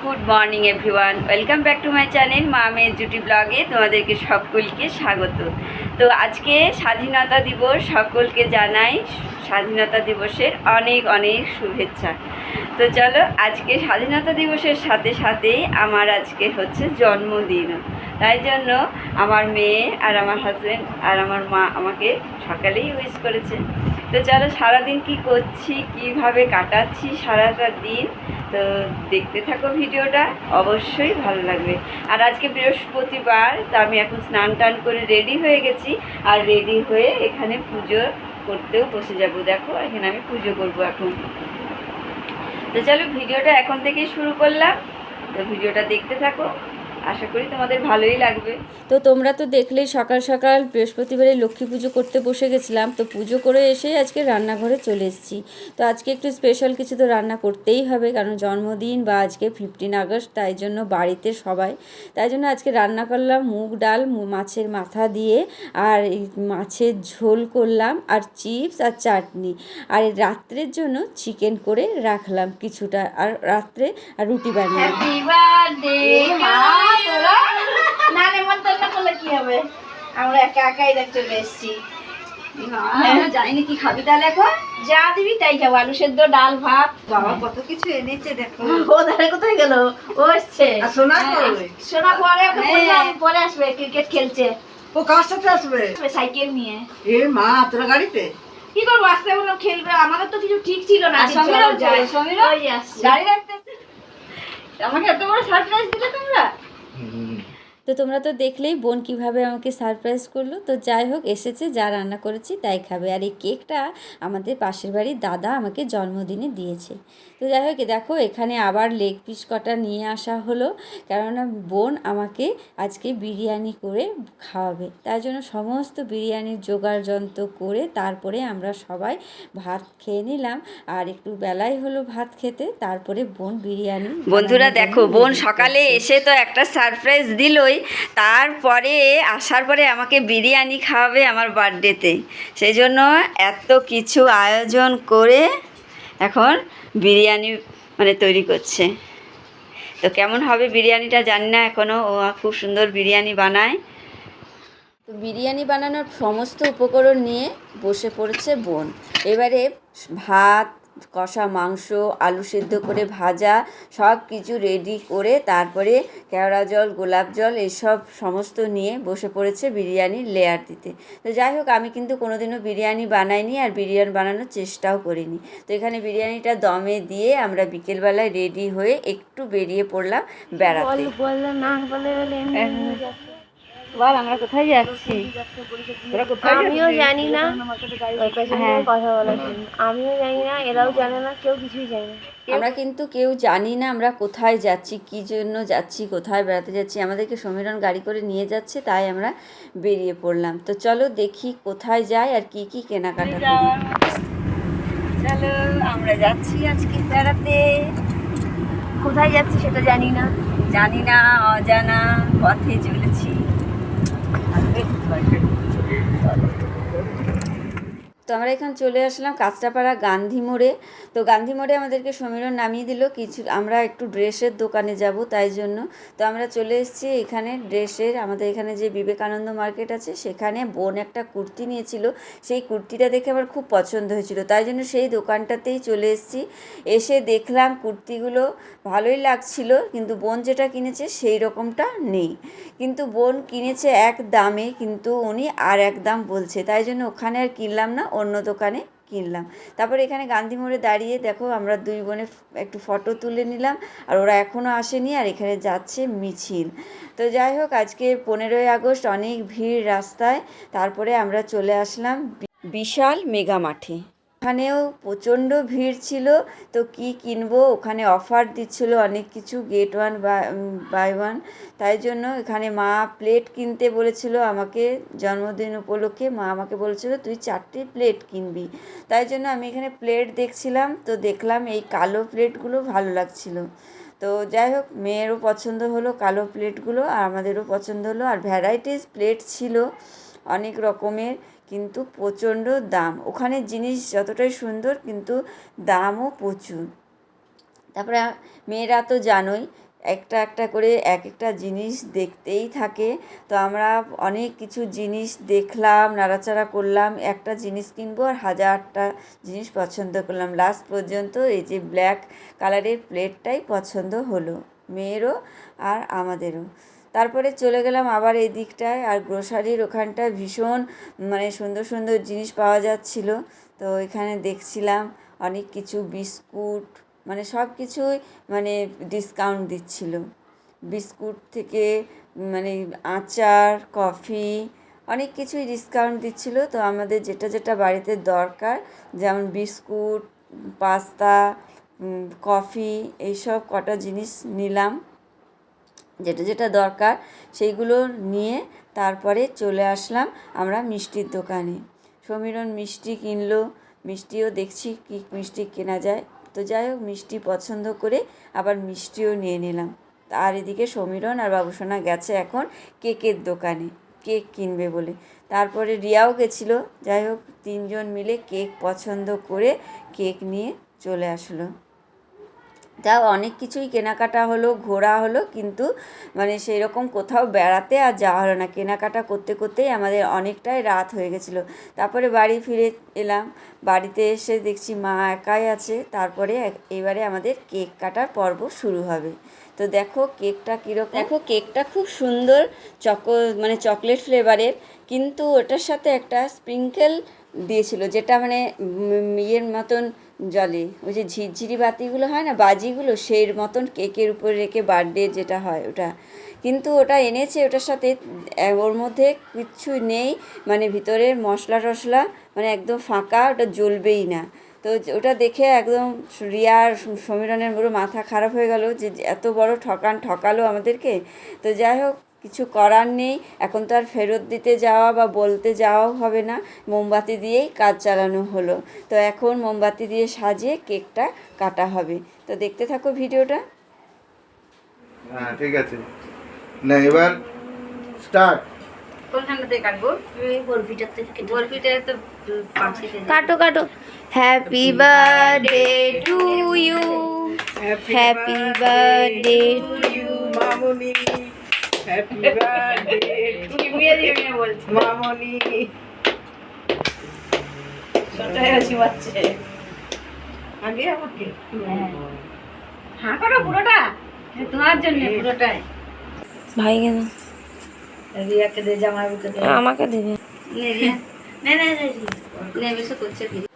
Good morning everyone, welcome back to my channel মা মেয়ের জুটি ব্লগে তোমাদেরকে সকলকে স্বাগত। তো আজকে স্বাধীনতা দিবস, সকলকে জানাই স্বাধীনতা দিবসের অনেক অনেক শুভেচ্ছা। তো চলো, আজকে স্বাধীনতা দিবসের সাথে সাথেই আমার আজকে হচ্ছে জন্মদিন, তাই জন্য আমার মেয়ে আর আমার হাজব্যান্ড আর আমার মা আমাকে সকালেই উইশ করেছে। তো চলো, সারাদিন কি করছি, কিভাবে কাটাচ্ছি সারাটা দিন, তো দেখতে থাকো ভিডিওটা, অবশ্যই ভালো লাগবে। আর আজকে বৃহস্পতিবার, তো আমি এখন স্নান টান করে রেডি হয়ে গেছি, আর রেডি হয়ে এখানে পুজো করতেও বসে যাব। দেখো, এখানে আমি পুজো করব এখন। তো চলো, ভিডিওটা এখন থেকেই শুরু করলাম, তো ভিডিওটা দেখতে থাকো, আশা করি তোমাদের ভালোই লাগবে। তো তোমরা তো দেখলেই সকাল সকাল বৃহস্পতিবারে লক্ষ্মী পুজো করতে বসে গেছিলাম। তো পুজো করে এসে আজকে রান্নাঘরে চলে এসেছি। তো আজকে একটু স্পেশাল কিছু তো রান্না করতেই হবে, কারণ জন্মদিন বা আজকে 15 আগস্ট, তাই জন্য বাড়িতে সবাই, তাই জন্য আজকে রান্না করলাম মুগ ডাল মাছের মাথা দিয়ে, আর এই মাছের ঝোল করলাম, আর চিপস আর চাটনি। আর রাত্রের জন্য চিকেন করে রাখলাম কিছুটা, আর রাত্রে আর রুটি বানিয়ে। হ্যাপি বার্থডে মা। তোরা না নেমন্তন্ন করলে কি হবে, আমরা একা একাই দেখ চলে এসেছি। জানি না কি খাবি, তাহলে এখন যা দিবি তাই খাবো। আলু সেদ্ধ, ডাল, ভাত। বাবা কত কিছু এনেছে দেখো। ও ধারে কোথায় গেল? ও এসছে। সোনা সোনা পরে পরে আসবে, ক্রিকেট খেলছে। ও কার সাথে আসবে? সাইকেল নিয়ে। এ মা, তোরা গাড়িতে কি করবো, আসতে বললাম খেলবে। আমাদের তো কিছু ঠিক ছিল না। গাড়ি রাখতে আমাকে এত বড় সারপ্রাইজ দিলে তোমরা। তো তোমরা তো দেখলেই বোন কিভাবে আমাকে সারপ্রাইজ করলো। তো যাই হোক, এসেছে, যা রান্না করেছি তাই খাবে। আর এই কেকটা আমাদের পাশের বাড়ির দাদা আমাকে জন্মদিনে দিয়েছে। তো যাই হোক, দেখো এখানে আবার লেগ পিস কটা নিয়ে আসা হলো, কেননা বোন আমাকে আজকে বিরিয়ানি করে খাওয়াবে। তাই জন্য সমস্ত বিরিয়ানির জোগাড় যন্ত্র করে তারপরে আমরা সবাই ভাত খেয়ে নিলাম। আর একটু বেলাই হলো ভাত খেতে, তারপরে বোন বিরিয়ানি। বন্ধুরা দেখো, বোন সকালে এসে তো একটা সারপ্রাইজ দিলই, তারপরে আসার পরে আমাকে বিরিয়ানি খাওয়াবে আমার বার্থডেতে। সেই জন্য এত কিছু আয়োজন করে এখন বিরিয়ানি তৈরি করছে। তো কেমন হবে বিরিয়ানিটা জানি না এখনও, ও খুব সুন্দর বিরিয়ানি বানায়। তো বিরিয়ানি বানানোর সমস্ত উপকরণ নিয়ে বসে পড়েছে বোন। এবারে ভাত, কষা মাংস, আলু সেদ্ধ করে ভাজা, সব কিছু রেডি করে তারপরে কেওড়া জল, গোলাপ জল, এসব সমস্ত নিয়ে বসে পড়েছে বিরিয়ানির লেয়ার দিতে। তো যাই হোক, আমি কিন্তু কোনোদিনও বিরিয়ানি বানাইনি, আর বিরিয়ানি বানানোর চেষ্টাও করিনি। তো এখানে বিরিয়ানিটা দমে দিয়ে আমরা বিকেলবেলায় রেডি হয়ে একটু বেরিয়ে পড়লাম বেড়াতে। বল, আমরা কোথায় যাচ্ছি? আমিও জানি না, কথা বলার জন্য আমিও জানি না, এরাও জানে না, কেউ কিছুই জানে না। আমরা কিন্তু কেউ জানি না আমরা কোথায় যাচ্ছি, কী জন্য যাচ্ছি, কোথায় বেড়াতে যাচ্ছি। আমাদেরকে সমীরণ গাড়ি করে নিয়ে যাচ্ছে, তাই আমরা বেরিয়ে পড়লাম। তো চলো দেখি কোথায় যাই আর কি কি কেনাকাটা করি। চলো, আমরা যাচ্ছি আজকে বেড়াতে। কোথায় যাচ্ছি সেটা জানি না, অজানা পথে চলেছি। তো আমরা এখানে চলে আসলাম কাঁচরাপাড়া গান্ধী মোড়ে। তো গান্ধী মোড়ে আমাদেরকে সমীরণ নামিয়ে দিল কিছু, আমরা একটু ড্রেসের দোকানে যাব, তাই জন্য। তো আমরা চলে এসেছি এখানে ড্রেসের, আমাদের এখানে যে বিবেকানন্দ মার্কেট আছে সেখানে বোন একটা কুর্তি নিয়েছিল, সেই কুর্তিটা দেখে আমার খুব পছন্দ হয়েছিল, তাই জন্য সেই দোকানটাতেই চলে এসেছি। এসে দেখলাম কুর্তিগুলো ভালোই লাগছিল, কিন্তু বোন যেটা কিনেছে সেই রকমটা নেই। কিন্তু বোন কিনেছে এক দামে, কিন্তু উনি আর এক দাম বলছে, তাই জন্য ওখানে আর কিনলাম না, অন্য দোকানে কিনলাম। তারপর এখানে গান্ধী মোড়ে দাঁড়িয়ে দেখো আমরা দুই বোনে একটু ফটো তুলে নিলাম, আর ওরা এখনও আসেনি, আর এখানে যাচ্ছে মিছিল। তো যাই হোক, আজকে 15ই আগস্ট, অনেক ভিড় রাস্তায়। তারপরে আমরা চলে আসলাম বিশাল মেগা মাঠে। ওখানেও প্রচণ্ড ভিড় ছিল। তো কি কিনবো, ওখানে অফার দিচ্ছিলো অনেক কিছু, গেট ওয়ান বাই ওয়ান। তাই জন্য এখানে মা প্লেট কিনতে বলেছিল আমাকে, জন্মদিন উপলক্ষে মা আমাকে বলেছিল তুই 4টে প্লেট কিনবি। তাই জন্য আমি এখানে প্লেট দেখছিলাম, তো দেখলাম এই কালো প্লেটগুলো ভালো লাগছিল। তো যাই হোক, মেয়েরও পছন্দ হলো কালো প্লেটগুলো, আর আমাদেরও পছন্দ হলো। আর ভ্যারাইটিস প্লেট ছিল অনেক রকমের, কিন্তু প্রচণ্ড দাম। ওখানে জিনিস যতটাই সুন্দর, কিন্তু দামও প্রচুর। তারপরে মেয়েরা তো জানোই, একটা একটা করে এক একটা জিনিস দেখতেই থাকে। তো আমরা অনেক কিছু জিনিস দেখলাম, নাড়াচাড়া করলাম, একটা জিনিস কিনবো আর হাজারটা জিনিস পছন্দ করলাম। লাস্ট পর্যন্ত এই যে ব্ল্যাক কালারের প্লেটটাই পছন্দ হলো মেয়েরও আর আমাদেরও। তারপরে চলে গেলাম আবার এই দিকটায়, আর গ্রোসারির ওখানটায় ভীষণ মানে সুন্দর সুন্দর জিনিস পাওয়া যাচ্ছিল। তো এখানে দেখছিলাম অনেক কিছু বিস্কুট, মানে সব কিছুই মানে ডিসকাউন্ট দিচ্ছিল। বিস্কুট থেকে মানে আচার, কফি, অনেক কিছুই ডিসকাউন্ট দিচ্ছিল। তো আমাদের যেটা যেটা বাড়িতে দরকার, যেমন বিস্কুট, পাস্তা, কফি, এইসব কটা জিনিস নিলাম, যেটা যেটা দরকার সেইগুলো নিয়ে তারপরে চলে আসলাম আমরা মিষ্টির দোকানে। সমীরণ মিষ্টি কিনলো, মিষ্টিও দেখছি কী মিষ্টি কেনা যায়। তো যাই হোক, মিষ্টি পছন্দ করে আবার মিষ্টিও নিয়ে নিলাম। আর এদিকে সমীরণ আর বাবুসোনা গেছে এখন কেকের দোকানে কেক কিনবে বলে। তারপরে রিয়াও গেছিলো। যাই হোক, তিনজন মিলে কেক পছন্দ করে কেক নিয়ে চলে আসলো। তাও অনেক কিছুই কেনাকাটা হলো, ঘোরা হলো, কিন্তু মানে সেই রকম কোথাও বেড়াতে আর যাওয়া হলো না। কেনাকাটা করতে করতেই আমাদের অনেকটাই রাত হয়ে গেছিলো। তারপরে বাড়ি ফিরে এলাম। বাড়িতে এসে দেখছি মা একাই আছে। তারপরে এবারে আমাদের কেক কাটার পর্ব শুরু হবে। তো দেখো কেকটা কীরকম, দেখো কেকটা খুব সুন্দর, মানে চকলেট ফ্লেভারের, কিন্তু ওটার সাথে একটা স্প্রিঙ্কেল দিয়েছিল, যেটা মানে ইয়ের মতন জলে, ওই যে ঝিরঝিরি বাতিগুলো হয় না, বাজিগুলো, সেই মতন কেকের উপরে রেখে বার্থডে যেটা হয় ওটা। কিন্তু ওটা এনেছে, ওটার সাথে ওর মধ্যে কিচ্ছু নেই, মানে ভিতরের মশলা টশলা মানে একদম ফাঁকা, ওটা জ্বলবেই না। তো ওটা দেখে একদম রিয়ার সমীরণের পুরো মাথা খারাপ হয়ে গেল যে এত বড় ঠকালো আমাদেরকে। তো যাই হোক, কিছু করার নেই, এখন তো আর ফেরত দিতে যাওয়া বা বলতে যাওয়াও হবে না, মোমবাতি দিয়েই কাজ চালানো হলো। তো এখন মোমবাতি দিয়ে সাজিয়ে কেকটা কাটা হবে। তো দেখতে থাকো ভিডিওটা। হ্যাঁ ঠিক আছে, না এবার স্টার্ট। কোনখানটাতে কাটবো? বরফিটা তো পাশে কাটো কাটো। Happy birthday to you, happy birthday to you মামুনি, হ্যাপি বার্থডে বলছি মামুনি। ছোটাই আছি বাচ্চা। আগে আমাকে হ্যাঁ করো পুরোটা, তোমার জন্য পুরোটাই। ভাই কেন রিয়াকে দে, জামাইকে দে। আমাকে দেবে?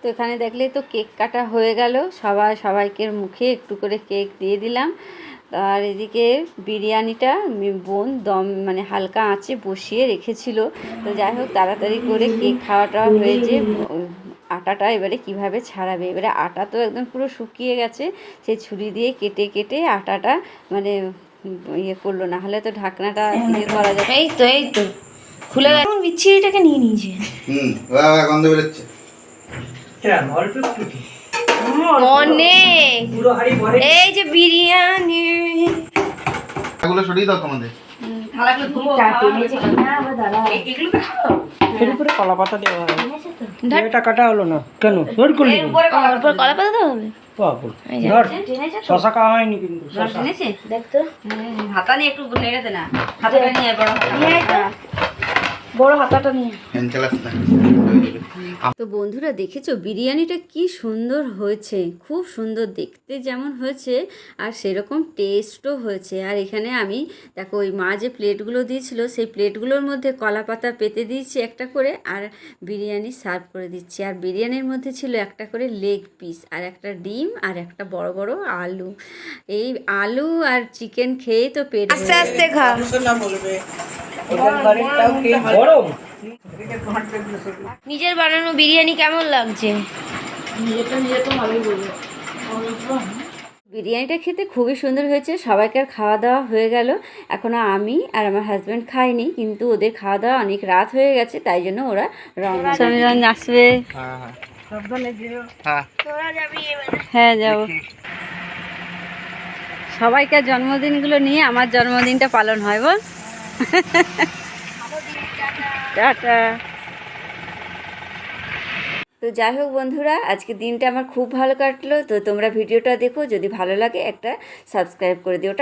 তো এখানে দেখলেই তো কেক কাটা হয়ে গেল, সবাইকে মুখে একটু করে কেক দিয়ে দিলাম। আর এদিকে বিরিয়ানিটা বোন দম মানে হালকা আঁচে বসিয়ে রেখেছিল। তো যাই হোক, তাড়াতাড়ি করে কেক খাওয়াটা হয়েছে। আটাটা এবারে কিভাবে ছাড়াবে, এবারে আটা তো একদম পুরো শুকিয়ে গেছে, সেই ছুরি দিয়ে কেটে কেটে আটাটা মানে ইয়ে করলো, না হলে তো ঢাকনাটা ইয়ে করা যাবে। এই তো খুলে গেছে, বিচ্ছিরিটাকে নিয়ে নিয়েছে। গন্ধ বেরোচ্ছে। অনেক, এই যে বিরিয়ানি, এগুলো সরিয়ে দাও তোমাদের। এর উপরে কলা পাতা দেওয়া হয়, এটা কাটা হলো না কেন? ধর করলি উপরে কলা পাতা দেওয়া হবে? বাবু ধর, শশা খাওয়া হয়নি কিন্তু। দেখতো হাতা নিয়ে একটু নেড়ে দে না, হাতাটা নিয়ে বড় হাতা। বড় হাতাটা নিয়ে। ফ্যান চালাস না। তো বন্ধুরা দেখেছো বিরিয়ানিটা কি সুন্দর হয়েছে, খুব সুন্দর দেখতে যেমন হয়েছে আর সেরকম টেস্টও হয়েছে। আর এখানে আমি দেখো ওই মা যে প্লেটগুলো দিয়েছিল সেই প্লেটগুলোর মধ্যে কলা পাতা পেতে দিয়েছি একটা করে, আর বিরিয়ানি সার্ভ করে দিচ্ছি। আর বিরিয়ানির মধ্যে ছিল একটা করে লেগ পিস, আর একটা ডিম, আর একটা বড় বড় আলু। এই আলু আর চিকেন খেয়েই তো পেট আস্তে আস্তে খা। গরম। নিজের বানানো বিরিয়ানি কেমন লাগছে? বিরিয়ানিটা খেতে খুবই সুন্দর হয়েছে। সবাইকার খাওয়া দাওয়া হয়ে গেল, এখনও আমি আর আমার হাজব্যান্ড খাইনি, কিন্তু ওদের খাওয়া দাওয়া অনেক রাত হয়ে গেছে, তাই জন্য ওরা রওনা আসবে। হ্যাঁ যাবো। সবাইকার জন্মদিনগুলো নিয়ে আমার জন্মদিনটা পালন হয় বল। টাটা। তো যাই হোক বন্ধুরা, আজকে দিনটা আমার খুব ভালো কাটলো। তো তোমরা ভিডিওটা দেখো, যদি ভালো লাগে একটা সাবস্ক্রাইব করে দিও।